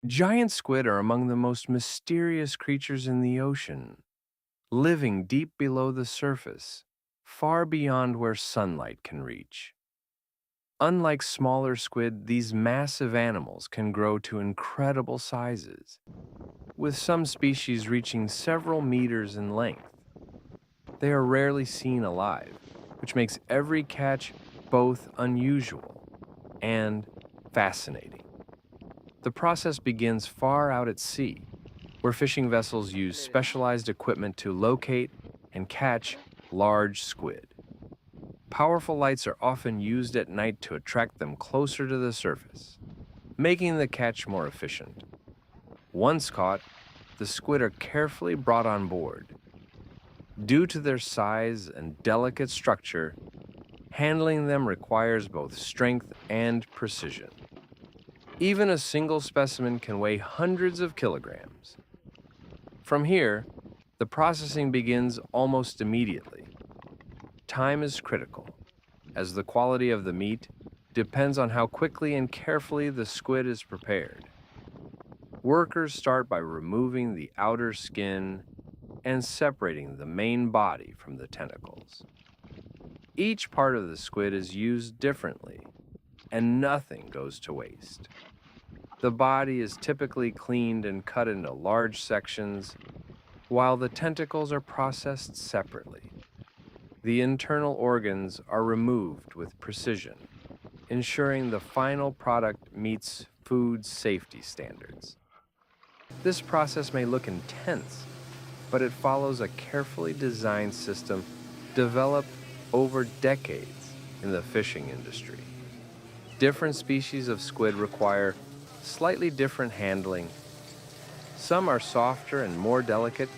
Giant squid are among the most mysterious creatures in the ocean, living deep below the surface, far beyond where sunlight can reach. Unlike smaller squid, these massive animals can grow to incredible sizes, with some species reaching several meters in length. They are rarely seen alive, which makes every catch both unusual and fascinating. The process begins far out at sea, where fishing vessels use specialized equipment to locate and catch large squid. Powerful lights are often used at night to attract them closer to the surface, making the catch more efficient. Once caught, the squid are carefully brought on board. Due to their size and delicate structure, handling them requires both strength and precision. Even a single specimen can weigh hundreds of kilograms. From here, the processing begins almost immediately. Time is critical, as the quality of the meat depends on how quickly and carefully the squid is prepared. Workers start by removing the outer skin and separating the main body from the tentacles. Each part of the squid is used differently, and nothing goes to waste. The body is typically cleaned and cut into large sections, while the tentacles are processed separately. The internal organs are removed with precision, ensuring the final product meets food safety standards. This process may look intense, but it follows a carefully designed system developed over decades in the fishing industry. Different species of squid require slightly different handling. Some are softer and more delicate,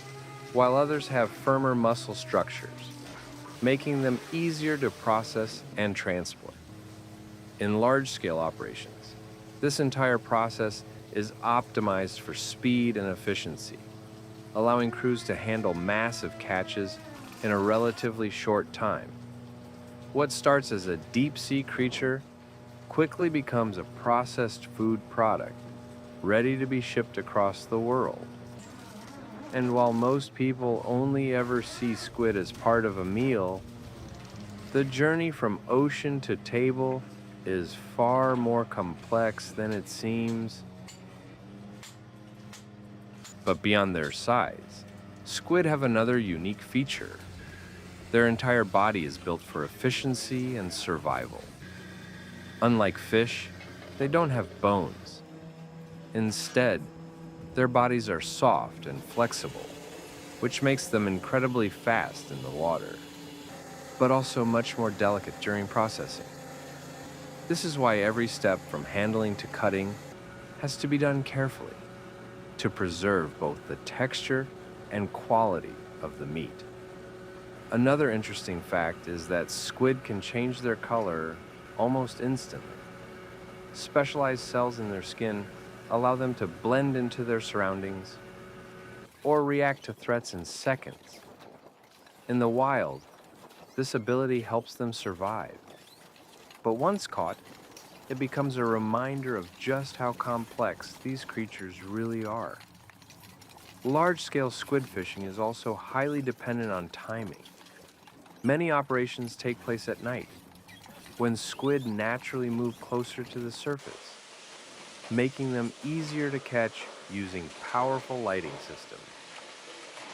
while others have firmer muscle structures, making them easier to process and transport. In large-scale operations, this entire process is optimized for speed and efficiency, allowing crews to handle massive catches in a relatively short time. What starts as a deep-sea creature quickly becomes a processed food product, ready to be shipped across the world. And while most people only ever see squid as part of a meal, the journey from ocean to table is far more complex than it seems. But beyond their size, squid have another unique feature. Their entire body is built for efficiency and survival. Unlike fish, they don't have bones. Instead, their bodies are soft and flexible, which makes them incredibly fast in the water, but also much more delicate during processing. This is why every step from handling to cutting has to be done carefully to preserve both the texture and quality of the meat. Another interesting fact is that squid can change their color almost instantly. Specialized cells in their skin allow them to blend into their surroundings or react to threats in seconds. In the wild, this ability helps them survive. But once caught, it becomes a reminder of just how complex these creatures really are. Large-scale squid fishing is also highly dependent on timing. Many operations take place at night, when squid naturally move closer to the surface, making them easier to catch using powerful lighting systems.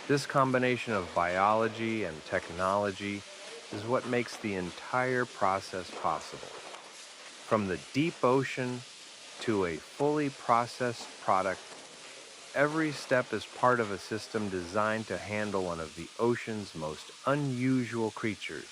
This combination of biology and technology is what makes the entire process possible. From the deep ocean to a fully processed product, every step is part of a system designed to handle one of the ocean's most unusual creatures.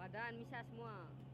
Keadaan bisa semua.